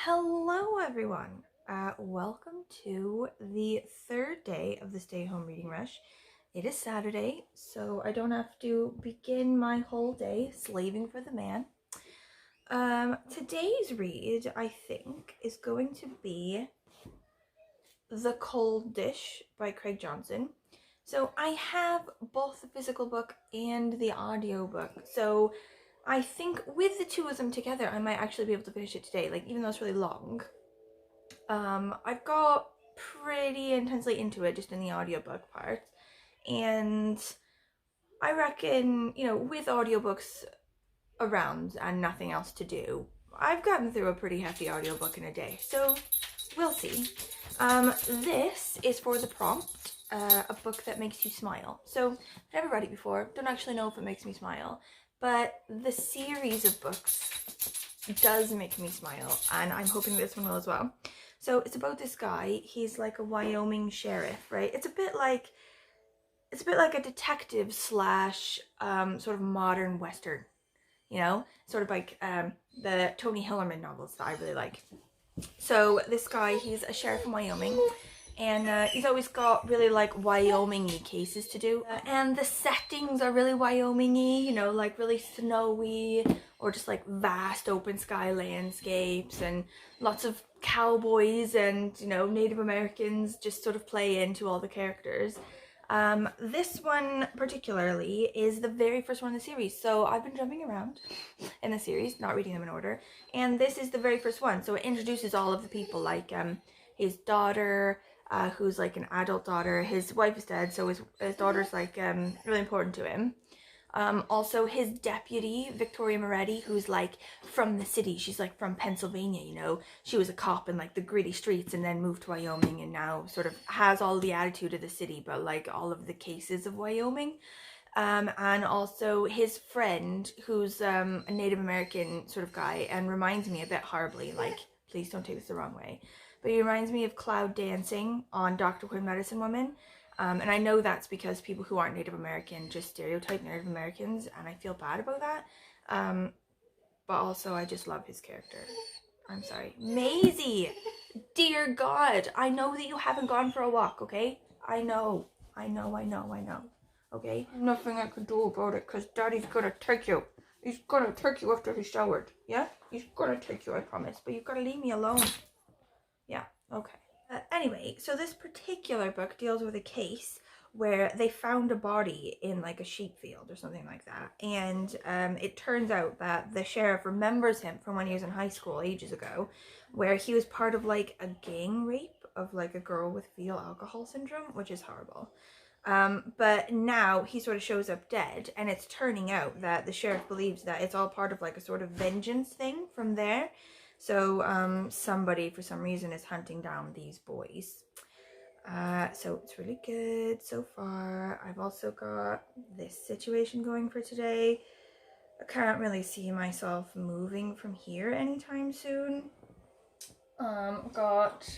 Hello everyone. Welcome to the third day of the stay home reading rush. It is Saturday, so I don't have to begin my whole day slaving for the man. Today's read, I think, is going to be The Cold Dish by Craig Johnson. So I have both the physical book and the audio book. So I think with the two of them together, I might actually be able to finish it today, like even though it's really long. I've got pretty intensely into it just in the audiobook part, and I reckon, with audiobooks around and nothing else to do, I've gotten through a pretty hefty audiobook in a day, so we'll see. This is for the prompt, a book that makes you smile. So I've never read it before, don't actually know if it makes me smile, but the series of books does make me smile, and I'm hoping this one will as well. So it's about this guy. He's like a Wyoming sheriff, right? It's a bit like a detective slash sort of modern western, sort of like the Tony Hillerman novels that I really like. So this guy, he's a sheriff in Wyoming, and he's always got really like Wyoming-y cases to do, and the settings are really Wyoming-y, like really snowy, or just like vast open sky landscapes, and lots of cowboys and Native Americans just sort of play into all the characters. This one particularly is the very first one in the series, so I've been jumping around in the series, not reading them in order, and this is the very first one, so it introduces all of the people, like his daughter, who's like an adult daughter. His wife is dead, so his daughter's like really important to him. Also his deputy, Victoria Moretti, who's like from the city. She's like from Pennsylvania, she was a cop in like the gritty streets and then moved to Wyoming and now sort of has all the attitude of the city, but like all of the cases of Wyoming. And also his friend, who's a Native American sort of guy and reminds me a bit horribly, like, please don't take this the wrong way, but he reminds me of Cloud Dancing on Dr. Quinn Medicine Woman. And I know that's because people who aren't Native American just stereotype Native Americans, and I feel bad about that. But also I just love his character. I'm sorry. Maisie! Dear God, I know that you haven't gone for a walk, okay? I know. Okay? Nothing I can do about it, because Daddy's gonna take you. He's gonna take you after he's showered. Yeah? He's gonna take you, I promise. But you've gotta leave me alone. Yeah, okay. Anyway, so this particular book deals with a case where they found a body in like a sheep field or something like that, and it turns out that the sheriff remembers him from when he was in high school ages ago, where he was part of like a gang rape of like a girl with fetal alcohol syndrome, which is horrible. But now he sort of shows up dead, and it's turning out that the sheriff believes that it's all part of like a sort of vengeance thing from there. So somebody for some reason is hunting down these boys. So it's really good so far. I've also got this situation going for today. I can't really see myself moving from here anytime soon. Got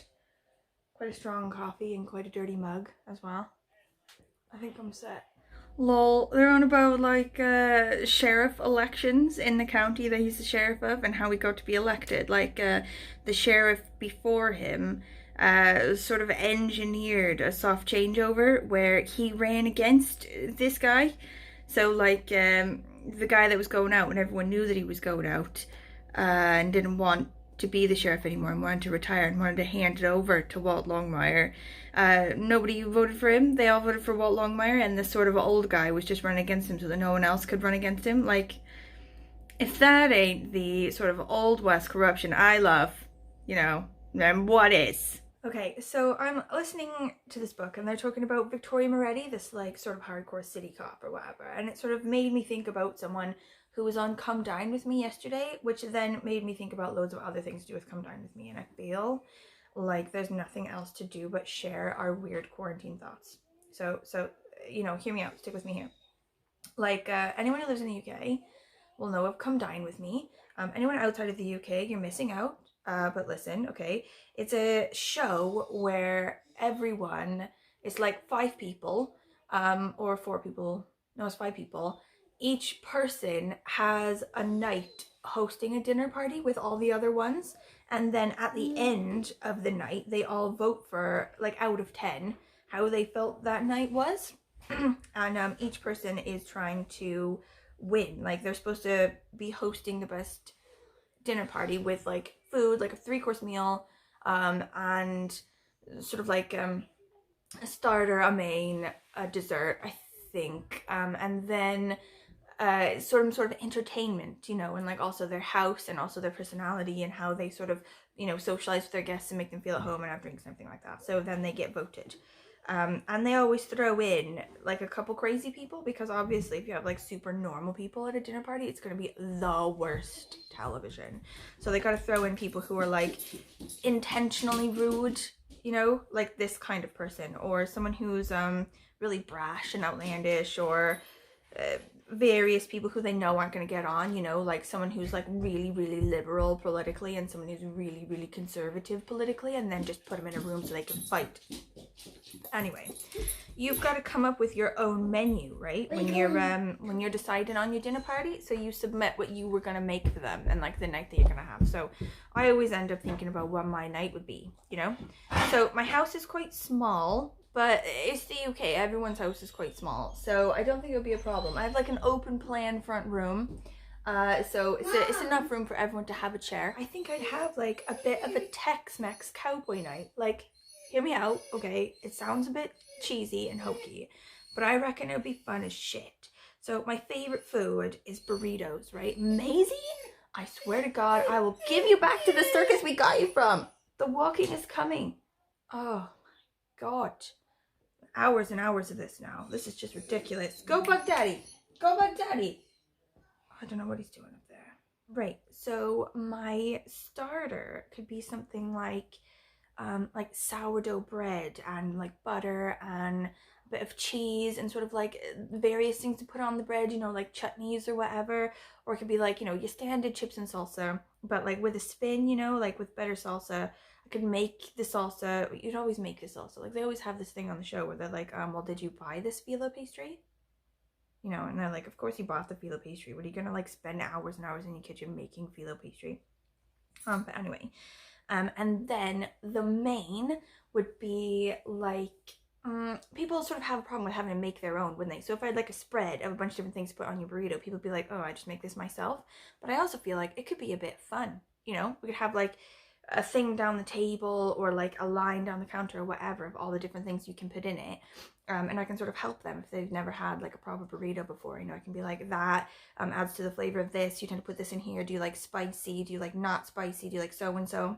quite a strong coffee and quite a dirty mug as well. I think I'm set. Lol, they're on about like sheriff elections in the county that he's the sheriff of and how he got to be elected. Like the sheriff before him sort of engineered a soft changeover where he ran against this guy. So like the guy that was going out, and everyone knew that he was going out and didn't want to be the sheriff anymore and wanted to retire and wanted to hand it over to Walt Longmire. Nobody voted for him. They all voted for Walt Longmire, and this sort of old guy was just running against him so that no one else could run against him. Like, if that ain't the sort of old West corruption I love, then what is? Okay, so I'm listening to this book and they're talking about Victoria Moretti, this like sort of hardcore city cop or whatever, and it sort of made me think about someone who was on Come Dine With Me yesterday, which then made me think about loads of other things to do with Come Dine With Me, and I feel like there's nothing else to do but share our weird quarantine thoughts. So hear me out, stick with me here. Like anyone who lives in the UK will know of Come Dine With Me. Anyone outside of the UK, you're missing out. But listen, okay, it's a show where everyone, it's like 5 people, or 4 people, no, it's 5 people. Each person has a night hosting a dinner party with all the other ones, And then at the end of the night, they all vote for, like, out of 10, how they felt that night was. And each person is trying to win. Like, they're supposed to be hosting the best dinner party with, like, food, like a 3-course meal, and sort of like a starter, a main, a dessert, I think, and then sort of entertainment, you know, and like also their house and also their personality and how they sort of, you know, socialize with their guests and make them feel at home and have drinks and everything like that. So then they get voted. And they always throw in like a couple crazy people, because obviously if you have like super normal people at a dinner party, it's going to be the worst television. So they got to throw in people who are like intentionally rude, you know, like this kind of person, or someone who's really brash and outlandish, or various people who they know aren't going to get on, you know, like someone who's like really, really liberal politically and someone who's really, really conservative politically, and then just put them in a room so they can fight. Anyway, you've got to come up with your own menu, right? When you're deciding on your dinner party, so you submit what you were going to make for them and like the night that you're going to have. So I always end up thinking about what my night would be, you know? So my house is quite small, but it's the UK. Everyone's house is quite small, so I don't think it'll be a problem. I have like an open plan front room, so it's enough room for everyone to have a chair. I think I'd have like a bit of a Tex-Mex cowboy night. Like, hear me out, okay? It sounds a bit cheesy and hokey, but I reckon it'll be fun as shit. So my favorite food is burritos, right? Maisie, I swear to God, I will give you back to the circus we got you from. The walking is coming. Oh my God. Hours and hours of this now. This is just ridiculous. Go Bug Daddy. Go Bug Daddy. I don't know what he's doing up there. Right, so my starter could be something like sourdough bread and like butter and a bit of cheese and sort of like various things to put on the bread, you know, like chutneys or whatever. Or it could be like, you know, your standard chips and salsa, but like with a spin, you know, like with better salsa. I could make the salsa. You'd always make the salsa. Like they always have this thing on the show where they're like, well, did you buy this phyllo pastry? You know, and they're like, of course you bought the phyllo pastry. What are you gonna like spend hours and hours in your kitchen making phyllo pastry? But anyway, and then the main would be like, people sort of have a problem with having to make their own, wouldn't they? So if I had like a spread of a bunch of different things to put on your burrito, people would be like, oh, I just make this myself. But I also feel like it could be a bit fun, you know? We could have like a thing down the table or like a line down the counter or whatever of all the different things you can put in it. And I can sort of help them if they've never had like a proper burrito before. You know, I can be like, that adds to the flavor of this. You tend to put this in here. Do you like spicy? Do you like not spicy? Do you like so and so?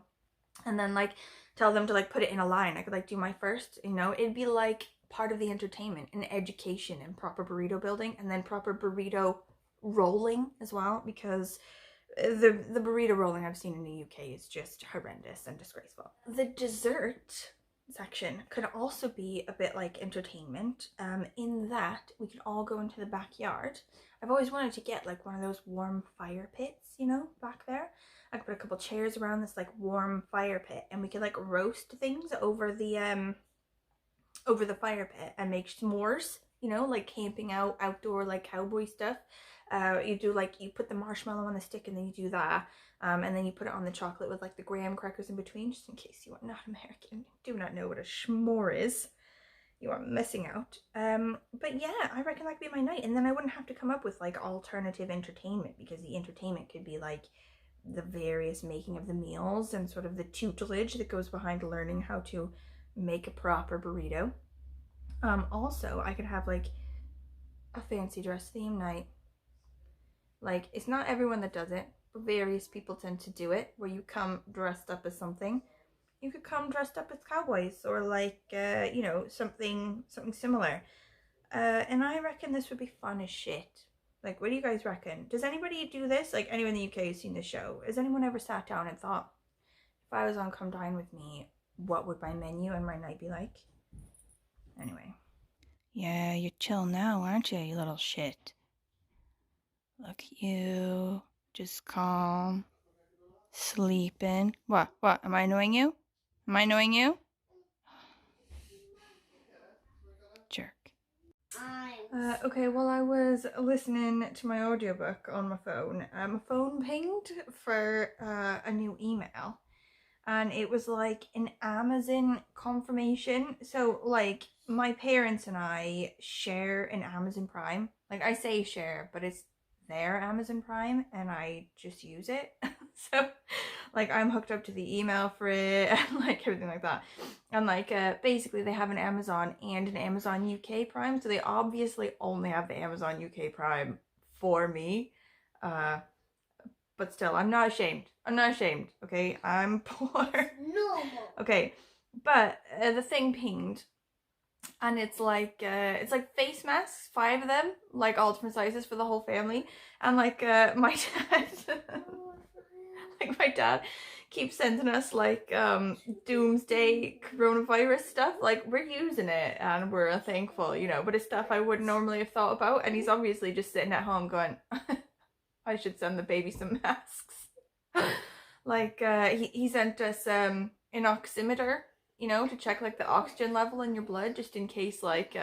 And then like tell them to like put it in a line. I could like do my first, you know, it'd be like part of the entertainment and education and proper burrito building, and then proper burrito rolling as well, because the burrito rolling I've seen in the UK is just horrendous and disgraceful. The dessert section could also be a bit like entertainment, in that we could all go into the backyard. I've always wanted to get like one of those warm fire pits, you know, back there. I could put a couple chairs around this like warm fire pit, and we could like roast things over the fire pit and make s'mores, you know, like camping out, outdoor, like cowboy stuff. You do like, you put the marshmallow on the stick and then you do that, and then you put it on the chocolate with like the graham crackers in between, just in case you are not American, do not know what a s'more is. You are missing out. But yeah, I reckon that could be my night, and then I wouldn't have to come up with like alternative entertainment, because the entertainment could be like the various making of the meals and sort of the tutelage that goes behind learning how to make a proper burrito. Also, I could have like a fancy dress theme night. Like, it's not everyone that does it, but various people tend to do it, where you come dressed up as something. You could come dressed up as cowboys, or like, you know, something similar. And I reckon this would be fun as shit. Like, what do you guys reckon? Does anybody do this? Like, anyone in the UK has seen the show. Has anyone ever sat down and thought, if I was on Come Dine With Me, what would my menu and my night be like? Anyway. Yeah, you're chill now, aren't you, you little shit? Look at you. Just calm. Sleeping. What? Am I annoying you? Am I annoying you? Jerk. Okay, well, I was listening to my audiobook on my phone. My phone pinged for a new email, and it was like an Amazon confirmation. So like my parents and I share an Amazon Prime. Like I say share, but it's their Amazon Prime and I just use it. So like I'm hooked up to the email for it and like everything like that. And like basically they have an Amazon and an Amazon UK Prime. So they obviously only have the Amazon UK Prime for me. But still, I'm not ashamed. I'm not ashamed, okay? I'm poor. Normal. Okay, but the thing pinged, and it's like face masks, 5 of them, like all different sizes for the whole family, and like my dad, like my dad keeps sending us like doomsday coronavirus stuff. Like we're using it and we're thankful, you know, but it's stuff I wouldn't normally have thought about, and he's obviously just sitting at home going, I should send the baby some masks. Like he sent us an oximeter, you know, to check like the oxygen level in your blood, just in case like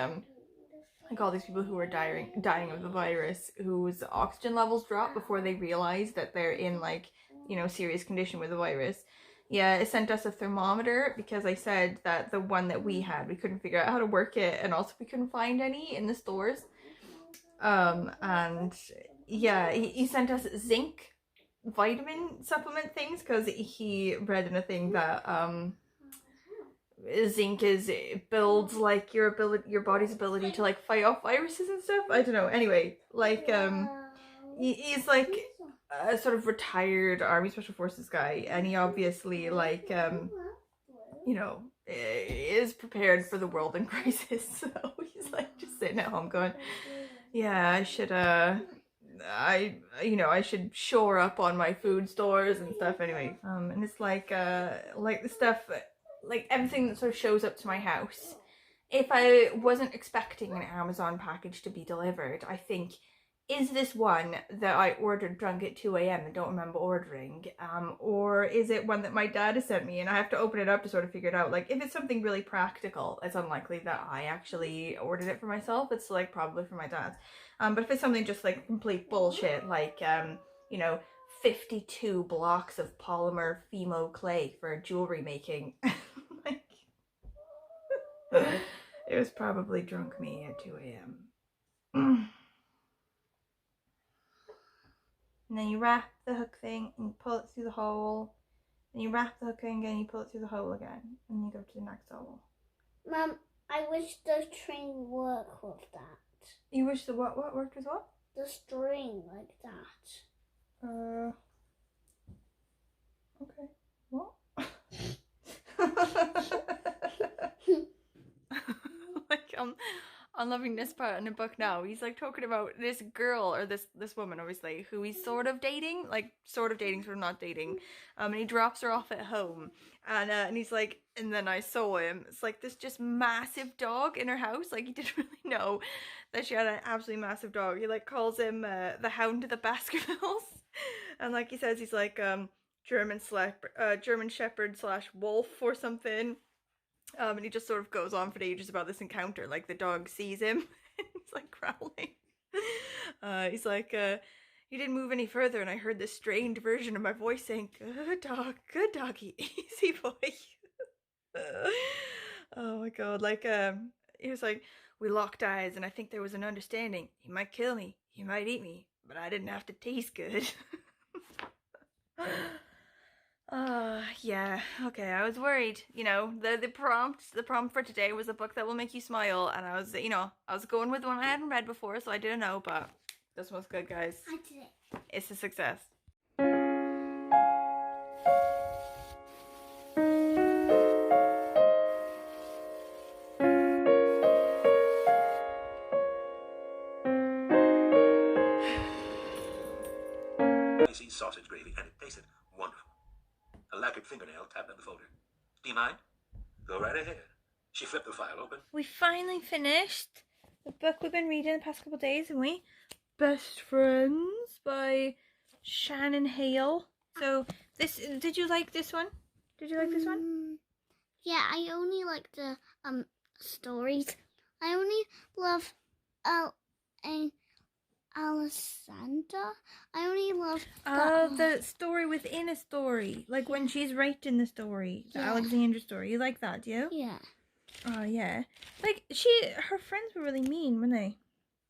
all these people who are dying of the virus whose oxygen levels drop before they realize that they're in like, you know, serious condition with the virus. Yeah, it sent us a thermometer because I said that the one that we had, we couldn't figure out how to work it, and also we couldn't find any in the stores. And yeah, he sent us zinc vitamin supplement things because he read in a thing that zinc builds like your body's ability to like fight off viruses and stuff. I don't know. Anyway, like he's like a sort of retired army special forces guy, and he obviously like you know, is prepared for the world in crisis. So he's like just sitting at home going, yeah, I should I should shore up on my food stores and stuff anyway. And it's like the stuff, like everything that sort of shows up to my house. If I wasn't expecting an Amazon package to be delivered, I think, is this one that I ordered drunk at 2 a.m. and don't remember ordering? Or is it one that my dad has sent me and I have to open it up to sort of figure it out? Like, if it's something really practical, it's unlikely that I actually ordered it for myself. It's like probably for my dad. But if it's something just like complete bullshit, like, you know, 52 blocks of polymer Fimo clay for jewelry making, like, it was probably drunk me at 2 a.m. And then you wrap the hook thing and you pull it through the hole. And you wrap the hook thing again, you pull it through the hole again. And you go to the next hole. Mum, I wish the string worked with that. You wish the what worked with what? The string like that. Okay. What? Like, I'm loving this part in the book now. He's like talking about this girl, or this woman obviously, who he's sort of dating, sort of not dating. And he drops her off at home, and he's like, and then I saw him. It's like this just massive dog in her house. Like he didn't really know that she had an absolutely massive dog. He like calls him the Hound of the Baskervilles, and like he says he's like German Shepherd / wolf or something. And he just sort of goes on for ages about this encounter. Like the dog sees him and he's like growling. He's like, he didn't move any further, and I heard this strained version of my voice saying, good doggy, easy boy. Oh my god, like, he was like, we locked eyes, and I think there was an understanding. He might kill me, he might eat me, but I didn't have to taste good. Yeah, okay, I was worried, you know, the prompt for today was a book that will make you smile, and I was, you know, I was going with one I hadn't read before, so I didn't know, but this one's good, guys. I did it. It's a success. Spicy sausage gravy, and it tasted wonderful. A lacquered fingernail tapped on the folder. Do you mind? Go right ahead. She flipped the file open. We finally finished the book we've been reading the past couple of days, haven't we? Best Friends by Shannon Hale. So this, did you like this one? Did you like this one? Yeah, I only like the stories. I only love Alessandra. I only love Oh, the story within a story. Like when Yeah. she's writing the story. The Yeah. Alexandra story. You like that, do you? Yeah. Oh, yeah. Like, her friends were really mean, weren't they?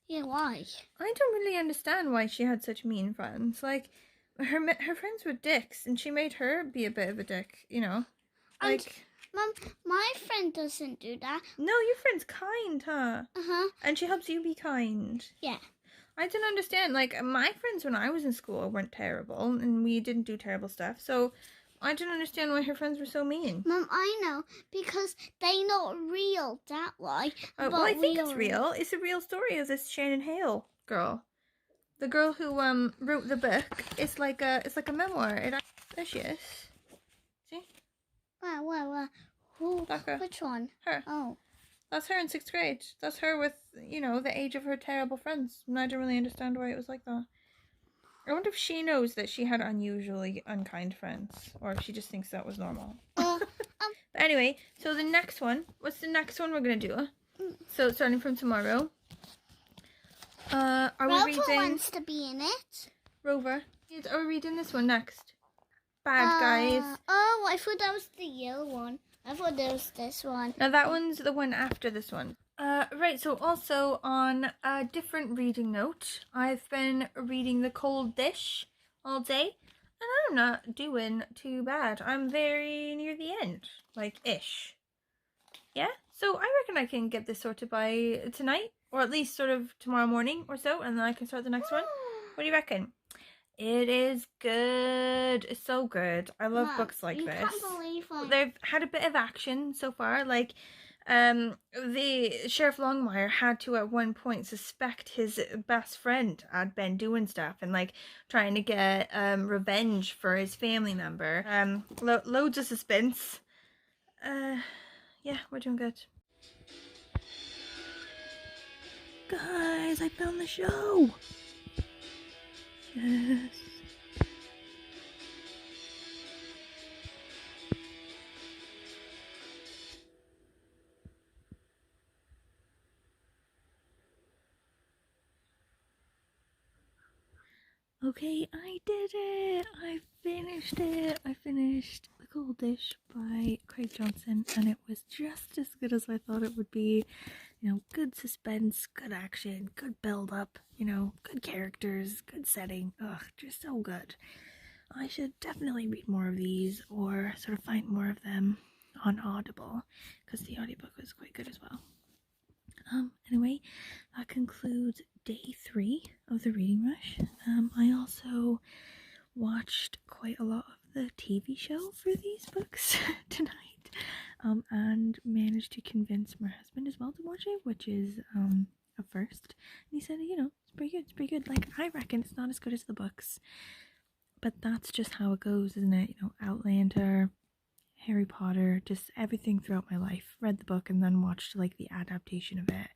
Yeah, why? I don't really understand why she had such mean friends. Like, her friends were dicks, and she made her be a bit of a dick, you know? Like... Mum, my friend doesn't do that. No, your friend's kind, huh? Uh-huh. And she helps you be kind. Yeah. I didn't understand. Like, my friends when I was in school weren't terrible, and we didn't do terrible stuff, so I didn't understand why her friends were so mean. Mum, I know, because they're not real, that why. Well, I think it's real. It's a real story of this Shannon Hale girl. The girl who wrote the book. It's like a memoir. There she is. See? Where? Who? That girl. Which one? Her. Oh. That's her in 6th grade. That's her with, you know, the age of her terrible friends. And I don't really understand why it was like that. I wonder if she knows that she had unusually unkind friends. Or if she just thinks that was normal. But anyway, so the next one. What's the next one we're going to do? So starting from tomorrow. Are we reading... Rover wants to be in it. Rover. Are we reading this one next? Bad guys. Oh, I thought that was the yellow one. I thought there was this one. Now that one's the one after this one. Right, so also on a different reading note, I've been reading The Cold Dish all day, and I'm not doing too bad. I'm very near the end, like, ish. Yeah, so I reckon I can get this sorted by tonight, or at least sort of tomorrow morning or so, and then I can start the next one. What do you reckon? It is good. It's so good. I love books like this. Can't believe They've had a bit of action so far. Like, the Sheriff Longmire had to at one point suspect his best friend had been doing stuff and like trying to get revenge for his family member. Loads of suspense. Yeah, we're doing good. Guys, I found the show. Yes. Okay, I did it! I finished it! I finished The Cold Dish by Craig Johnson, and it was just as good as I thought it would be. You know, good suspense, good action, good build-up, you know, good characters, good setting. Ugh, just so good. I should definitely read more of these, or sort of find more of them on Audible, because the audiobook was quite good as well. Anyway, that concludes day 3 of the reading rush. I also watched quite a lot of the TV show for these books tonight, and managed to convince my husband as well to watch it, which is a first. And he said, you know, it's pretty good. Like, I reckon it's not as good as the books, but that's just how it goes, isn't it? You know, Outlander, Harry Potter, just everything throughout my life. Read the book and then watched like the adaptation of it.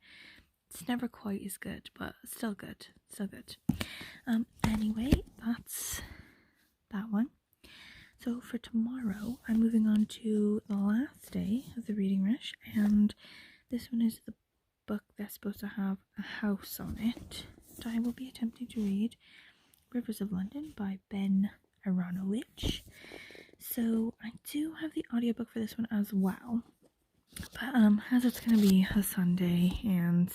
It's never quite as good, but still good. Still good. Anyway, that's that one. So for tomorrow, I'm moving on to the last day of the reading rush, and this one is the book that's supposed to have a house on it. So I will be attempting to read Rivers of London by Ben Aronovich. So I do have the audiobook for this one as well, but as it's going to be a Sunday and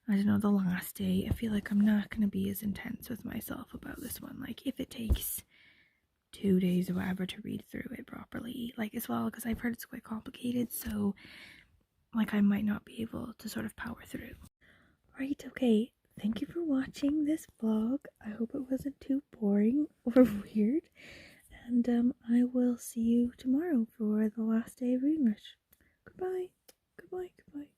I don't know, the last day, I feel like I'm not going to be as intense with myself about this one. Like, if it takes 2 days or whatever to read through it properly, like, as well, because I've heard it's quite complicated, so like I might not be able to sort of power through. Right, okay, thank you for watching this vlog. I hope it wasn't too boring or weird. And I will see you tomorrow for the last day of reading rush. Goodbye. Goodbye. Goodbye.